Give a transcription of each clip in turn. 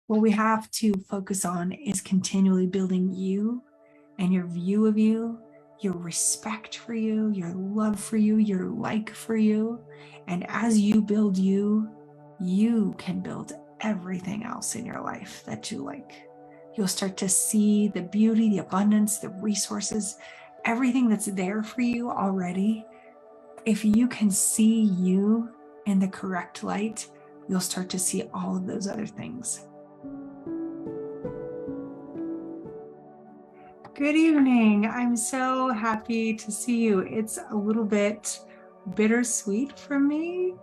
What we have to focus on is continually building you and your view of you, your respect for you, your love for you, your like for you. And as you build you, you can build everything else in your life that you like. You'll start to see the beauty, the abundance, the resources, everything that's there for you already. If you can see you in the correct light, you'll start to see all of those other things. Good evening. I'm so happy to see you. It's a little bit bittersweet for me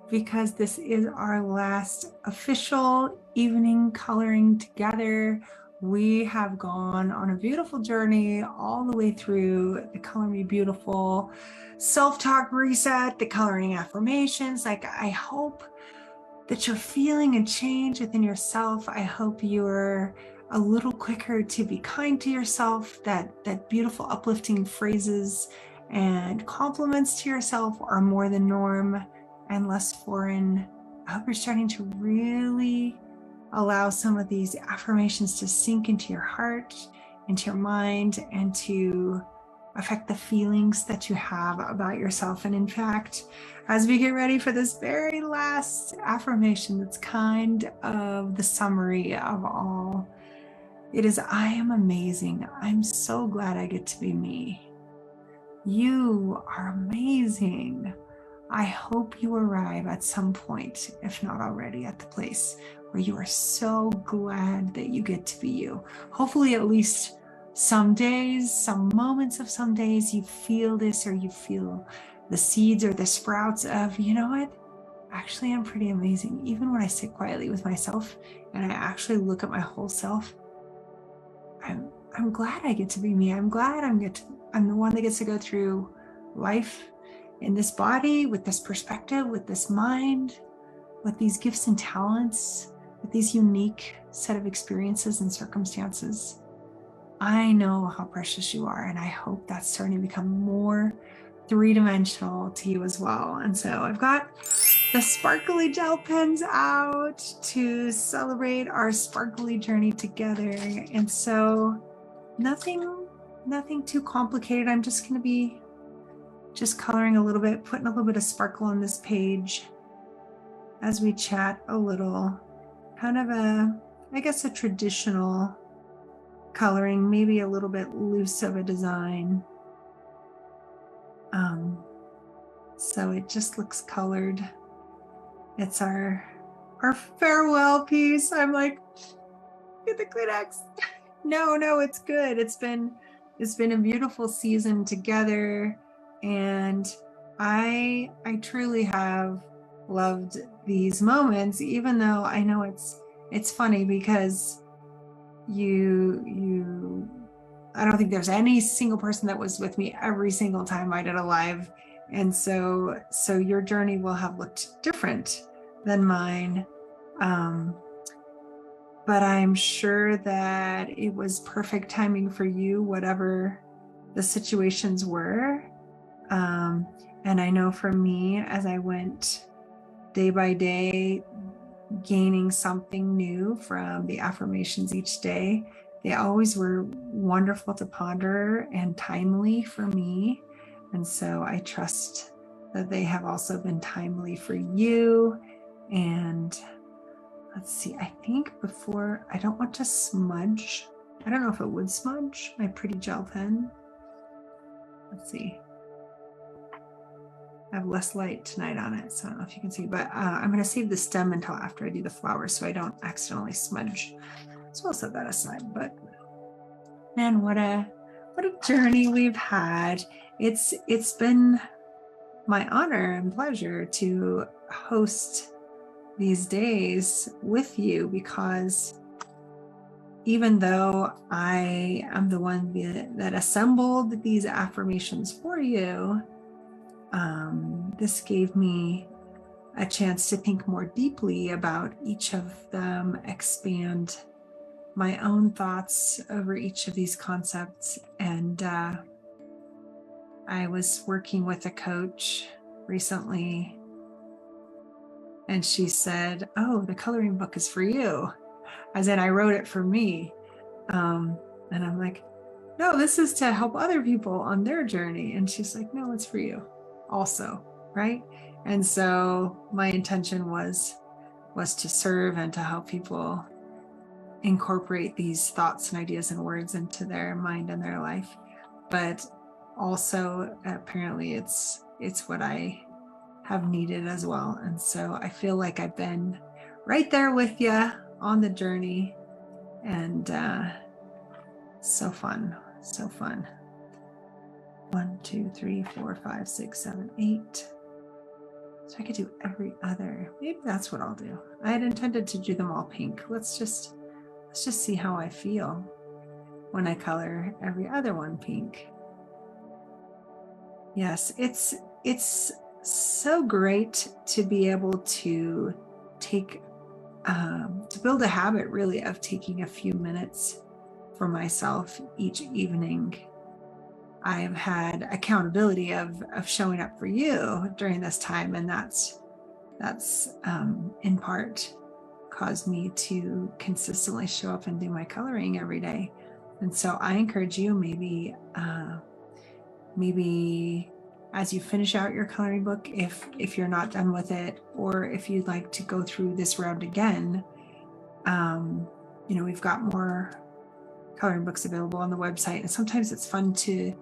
because this is our last official evening coloring together. We have gone on a beautiful journey all the way through the Color Me Beautiful self-talk reset, the coloring affirmations. Like, I hope that you're feeling a change within yourself. I hope you're a little quicker to be kind to yourself, that beautiful uplifting phrases and compliments to yourself are more the norm and less foreign. I hope you're starting to really allow some of these affirmations to sink into your heart, into your mind, and to affect the feelings that you have about yourself. And in fact, as we get ready for this very last affirmation, that's kind of the summary of all, it is, I am amazing. I'm so glad I get to be me. You are amazing. I hope you arrive at some point, if not already, at the place where you are so glad that you get to be you. Hopefully, at least some days, some moments of some days, you feel this, or you feel the seeds or the sprouts of, you know what? Actually, I'm pretty amazing. Even when I sit quietly with myself and I actually look at my whole self, I'm glad I get to be me. I'm glad I'm the one that gets to go through life in this body, with this perspective, with this mind, with these gifts and talents, with these unique set of experiences and circumstances. I know how precious you are, and I hope that's starting to become more three-dimensional to you as well. And so I've got the sparkly gel pens out to celebrate our sparkly journey together. And so nothing too complicated. I'm just going to be just coloring a little bit, putting a little bit of sparkle on this page as we chat a little. Kind of I guess a traditional coloring, maybe a little bit loose of a design. So it just looks colored. It's our farewell piece. I'm like, get the Kleenex. No, it's good. It's been a beautiful season together, and I truly have loved these moments, even though I know it's funny because I don't think there's any single person that was with me every single time I did a live. And so your journey will have looked different than mine. But I'm sure that it was perfect timing for you, whatever the situations were. And I know for me, as I went day by day, gaining something new from the affirmations each day, they always were wonderful to ponder and timely for me. And so I trust that they have also been timely for you. And let's see, I think before, I don't want to smudge. I don't know if it would smudge my pretty gel pen. Let's see. I have less light tonight on it, so I don't know if you can see, but I'm going to save the stem until after I do the flowers so I don't accidentally smudge. So I'll set that aside. But man, what a journey we've had. It's been my honor and pleasure to host these days with you, because even though I am the one that assembled these affirmations for you, this gave me a chance to think more deeply about each of them, expand my own thoughts over each of these concepts. And I was working with a coach recently, and she said, "Oh, the coloring book is for you." as in I wrote it for me. And I'm like, no, this is to help other people on their journey. And she's like, no, it's for you also, right? And so my intention was to serve and to help people incorporate these thoughts and ideas and words into their mind and their life. But also apparently it's what I have needed as well. And so I feel like I've been right there with you on the journey, and so fun. 1, 2, 3, 4, 5, 6, 7, 8. So I could do every other. Maybe that's what I'll do. I had intended to do them all pink. Let's just see how I feel when I color every other one pink. Yes, it's so great to be able to take to build a habit really of taking a few minutes for myself each evening. I've had accountability of showing up for you during this time, and that's in part caused me to consistently show up and do my coloring every day. And so I encourage you, maybe as you finish out your coloring book, if you're not done with it, or if you'd like to go through this round again, we've got more coloring books available on the website. And sometimes it's fun to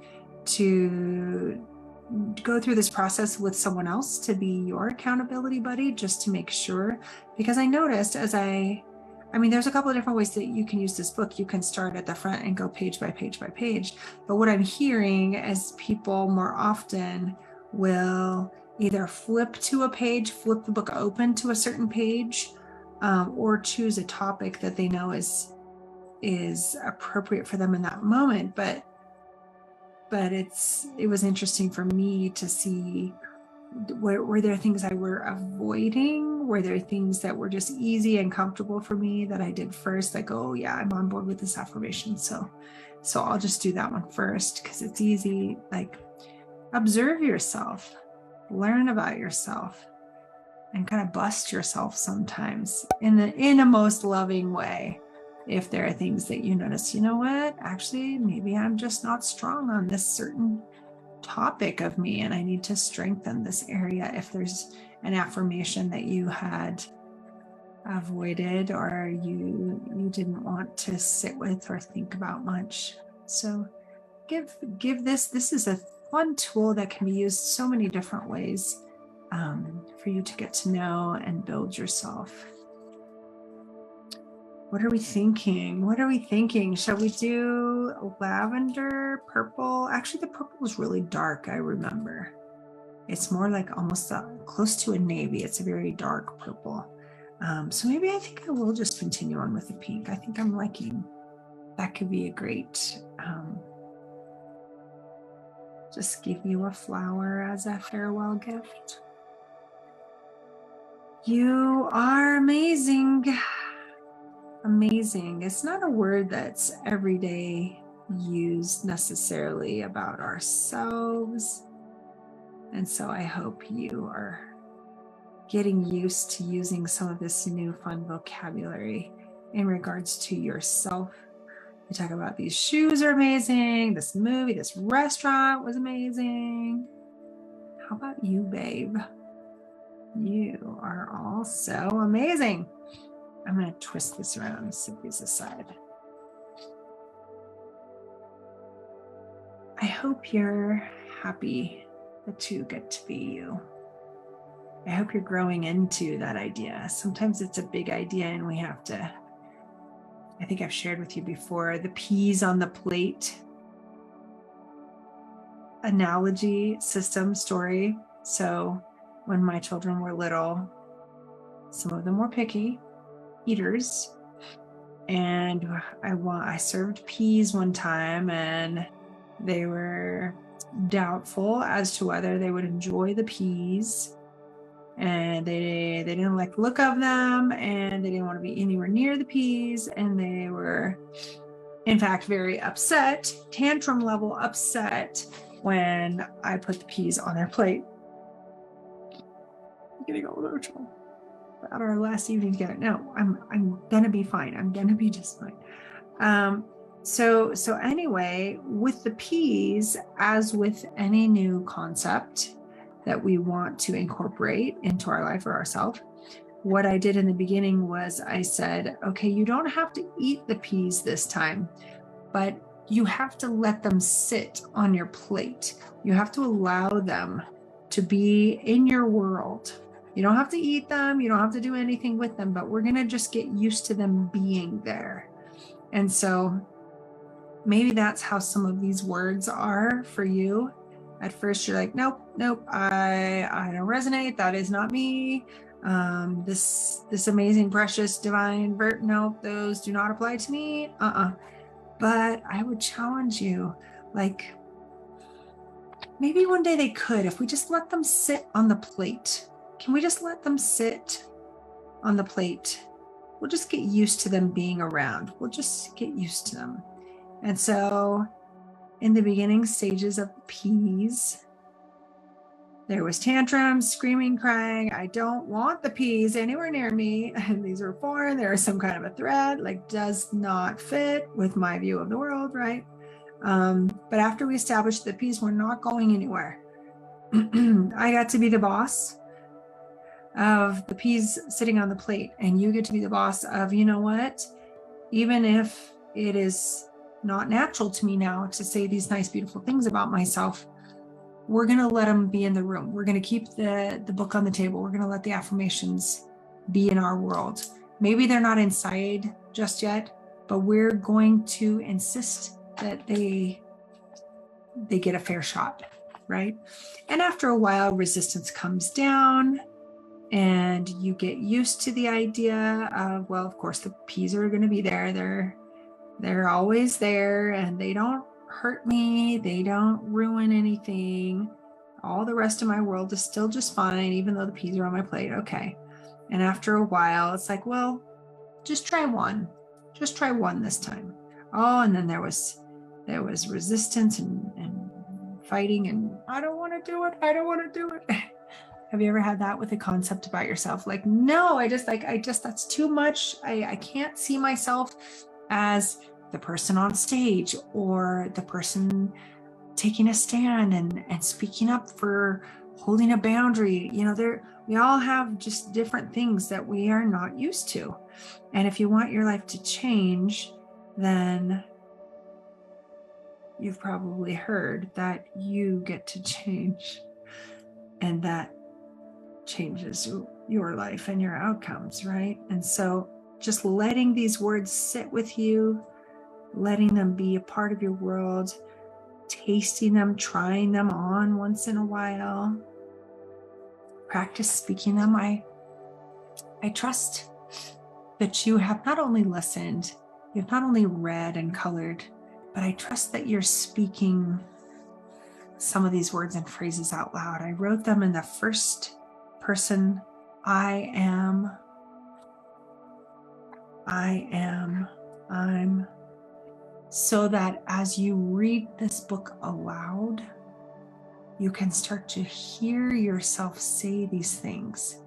go through this process with someone else to be your accountability buddy, just to make sure. Because I noticed there's a couple of different ways that you can use this book. You can start at the front and go page by page by page. But what I'm hearing is people more often will either flip to a page, flip the book open to a certain page, or choose a topic that they know is appropriate for them in that moment. But it was interesting for me to see, were there things I were avoiding? Were there things that were just easy and comfortable for me that I did first? Like, oh yeah, I'm on board with this affirmation, so I'll just do that one first because it's easy. Like, observe yourself, learn about yourself, and kind of bust yourself sometimes in a most loving way. If there are things that you notice, you know what, actually, maybe I'm just not strong on this certain topic of me, and I need to strengthen this area. If there's an affirmation that you had avoided or you didn't want to sit with or think about much. So give this is a fun tool that can be used so many different ways, for you to get to know and build yourself. What are we thinking? Shall we do lavender, purple? Actually, the purple is really dark, I remember. It's more like almost close to a navy. It's a very dark purple. So maybe I think I will just continue on with the pink. I think I'm liking that. Could be a great, just give you a flower as a farewell gift. You are amazing. Amazing. It's not a word that's everyday used necessarily about ourselves. And so I hope you are getting used to using some of this new fun vocabulary in regards to yourself. We talk about these shoes are amazing, this movie, this restaurant was amazing. How about you, babe? You are also amazing. I'm going to twist this around and set these aside. I hope you're happy that you get to be you. I hope you're growing into that idea. Sometimes it's a big idea and we have to, I think I've shared with you before, the peas on the plate analogy, system, story. So when my children were little, some of them were picky eaters, and I served peas one time, and they were doubtful as to whether they would enjoy the peas, and they didn't like the look of them, and they didn't want to be anywhere near the peas, and they were in fact very upset, tantrum level upset, when I put the peas on their plate. I'm getting all emotional. about our last evening together. No, I'm gonna be fine. I'm gonna be just fine. So anyway, with the P's, as with any new concept that we want to incorporate into our life or ourselves, what I did in the beginning was I said, okay, you don't have to eat the peas this time, but you have to let them sit on your plate. You have to allow them to be in your world. You don't have to eat them. You don't have to do anything with them, but we're going to just get used to them being there. And so maybe that's how some of these words are for you. At first you're like, nope, I don't resonate. That is not me. This amazing, precious, divine nope, those do not apply to me. But I would challenge you, like, maybe one day they could, if we just let them sit on the plate. Can we just let them sit on the plate? We'll just get used to them being around. We'll just get used to them. And so in the beginning stages of the peas, there was tantrums, screaming, crying. I don't want the peas anywhere near me. And these are foreign. There is some kind of a thread, like does not fit with my view of the world, right? But after we established the peas were not going anywhere, I got to be the boss of the peas sitting on the plate. And you get to be the boss of, you know what? Even if it is not natural to me now to say these nice, beautiful things about myself, we're going to let them be in the room. We're going to keep the book on the table. We're going to let the affirmations be in our world. Maybe they're not inside just yet, but we're going to insist that they get a fair shot, right? And after a while, resistance comes down and you get used to the idea of, well, of course, the peas are going to be there. They're always there and they don't hurt me. They don't ruin anything. All the rest of my world is still just fine, even though the peas are on my plate. Okay. And after a while, it's like, well, just try one. Just try one this time. Oh, and then there was resistance and fighting and I don't want to do it. I don't want to do it. Have you ever had that with a concept about yourself? Like, no, I just, that's too much. I can't see myself as the person on stage or the person taking a stand and speaking up for holding a boundary. You know, we all have just different things that we are not used to. And if you want your life to change, then you've probably heard that you get to change, and that changes your life and your outcomes, right? And so just letting these words sit with you, letting them be a part of your world, tasting them, trying them on once in a while, practice speaking them. I trust that you have not only listened, you've not only read and colored, but I trust that you're speaking some of these words and phrases out loud. I wrote them in the first person. I am, I'm, so that as you read this book aloud, you can start to hear yourself say these things.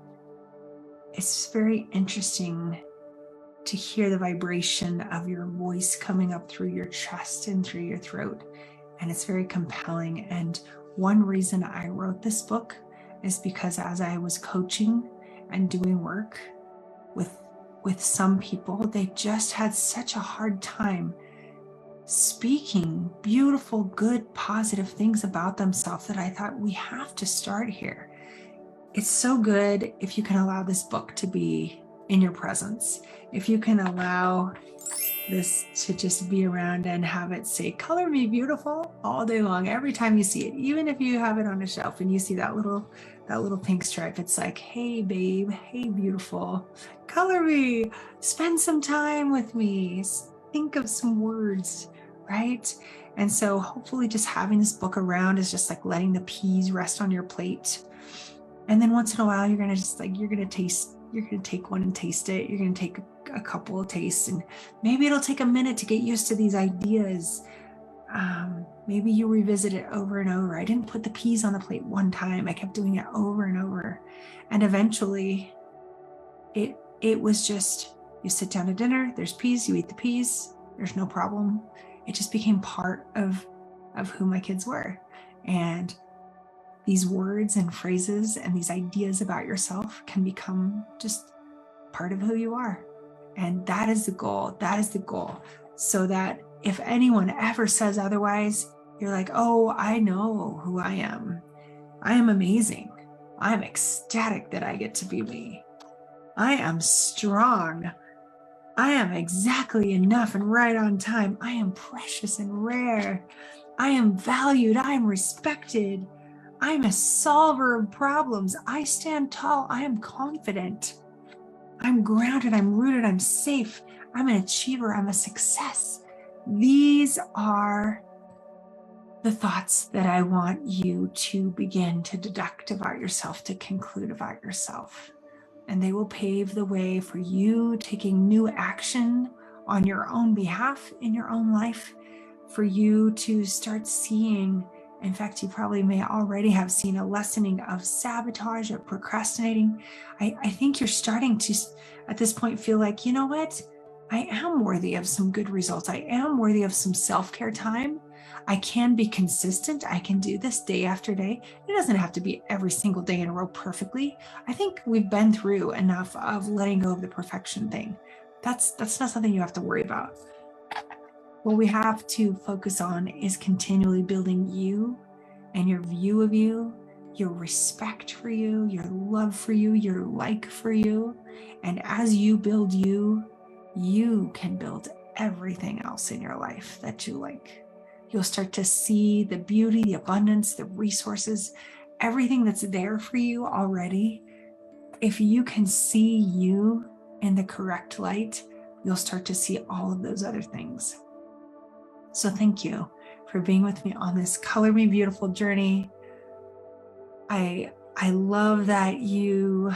It's very interesting to hear the vibration of your voice coming up through your chest and through your throat. And it's very compelling. And one reason I wrote this book is because as I was coaching and doing work with some people, they just had such a hard time speaking beautiful, good, positive things about themselves that I thought we have to start here. It's so good if you can allow this book to be in your presence. If you can allow this to just be around and have it say, color me beautiful all day long, every time you see it, even if you have it on a shelf and you see that little pink stripe, it's like, hey babe, hey beautiful, color me, spend some time with me, think of some words, right? And so hopefully just having this book around is just like letting the peas rest on your plate. And then once in a while, you're going to take one and taste it. You're going to take a couple of tastes, and maybe it'll take a minute to get used to these ideas. Maybe you revisit it over and over. I didn't put the peas on the plate one time. I kept doing it over and over. And eventually it was just, you sit down to dinner, there's peas, you eat the peas, there's no problem. It just became part of who my kids were. And these words and phrases and these ideas about yourself can become just part of who you are. And that is the goal. That is the goal. So that if anyone ever says otherwise, you're like, oh, I know who I am. I am amazing. I'm ecstatic that I get to be me. I am strong. I am exactly enough and right on time. I am precious and rare. I am valued. I am respected. I'm a solver of problems. I stand tall. I am confident. I'm grounded. I'm rooted. I'm safe. I'm an achiever. I'm a success. These are the thoughts that I want you to begin to deduct about yourself, to conclude about yourself. And they will pave the way for you taking new action on your own behalf in your own life, for you to start seeing, in fact, you probably may already have seen a lessening of sabotage, of procrastinating. I think you're starting to, at this point, feel like, you know what? I am worthy of some good results. I am worthy of some self-care time. I can be consistent. I can do this day after day. It doesn't have to be every single day in a row perfectly. I think we've been through enough of letting go of the perfection thing. That's not something you have to worry about. What we have to focus on is continually building you and your view of you, your respect for you, your love for you, your like for you. And as you build you, you can build everything else in your life that you like. You'll start to see the beauty, the abundance, the resources, everything that's there for you already. If you can see you in the correct light, you'll start to see all of those other things. So thank you for being with me on this Color Me Beautiful journey. I love that you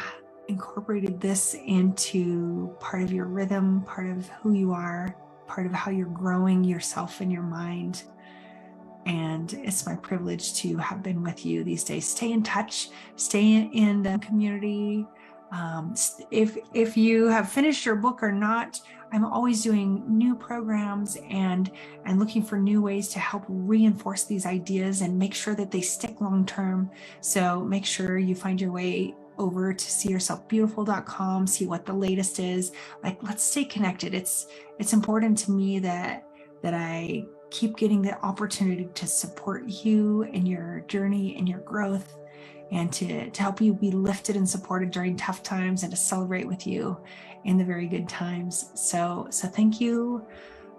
incorporated this into part of your rhythm, part of who you are, part of how you're growing yourself and your mind. And it's my privilege to have been with you these days. Stay in touch, stay in the community. If you have finished your book or not, I'm always doing new programs and looking for new ways to help reinforce these ideas and make sure that they stick long term. So make sure you find your way over to seeyourselfbeautiful.com, see what the latest is. Like, let's stay connected. It's important to me that I keep getting the opportunity to support you in your journey and your growth, and to help you be lifted and supported during tough times, and to celebrate with you in the very good times. So thank you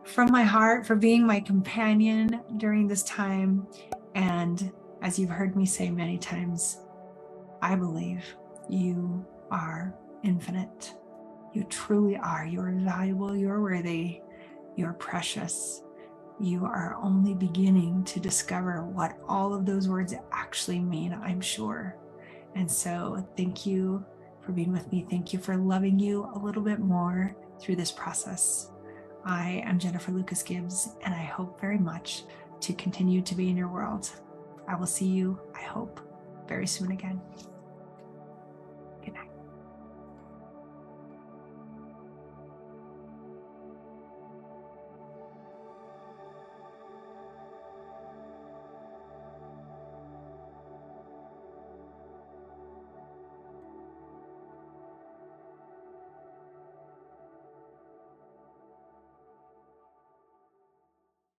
from my heart for being my companion during this time. And as you've heard me say many times, I believe you are infinite. You truly are. You're valuable. You're worthy. You're precious. You are only beginning to discover what all of those words actually mean, I'm sure. And so thank you for being with me. Thank you for loving you a little bit more through this process. I am Jennifer Lucas Gibbs, and I hope very much to continue to be in your world. I will see you, I hope, very soon again.